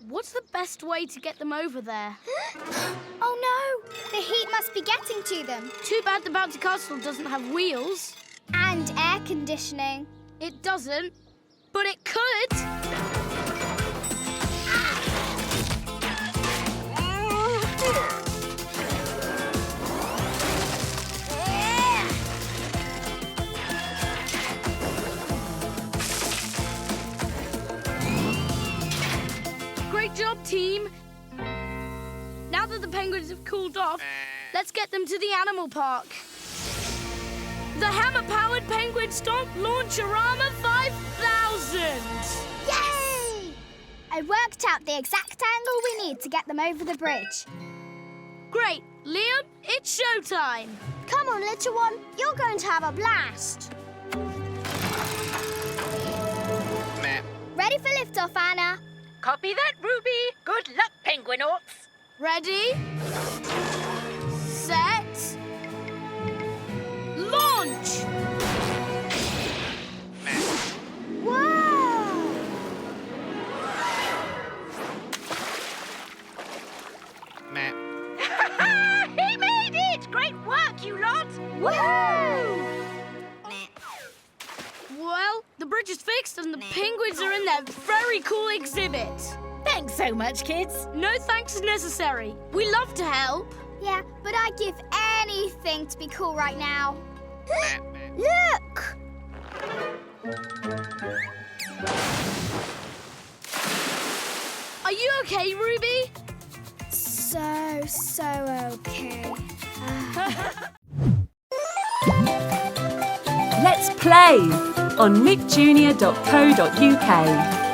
What's the best way to get them over there? Oh no! The heat must be getting to them. Too bad the bouncy castle doesn't have wheels. And air conditioning. It doesn't, but it could. Great job, team. Now that the penguins have cooled off, let's get them to the animal park. The hammer-powered Penguin Stomp Launcherama 5000! Yay! I worked out the exact angle we need to get them over the bridge. Great. Liam, it's showtime. Come on, little one. You're going to have a blast. Meh. Ready for liftoff, Anna? Copy that, Ruby. Good luck, Penguinauts. Ready? Set. Launch! Whoa! Meh. He made it! Great work, you lot. Woohoo! Well, the bridge is fixed and the penguins are in their very cool exhibit. Thanks so much, kids. No thanks necessary. We love to help. Yeah, but I'd give anything to be cool right now. Meh. Look! Are you okay, Ruby? So okay. Let's play on nickjunior.co.uk.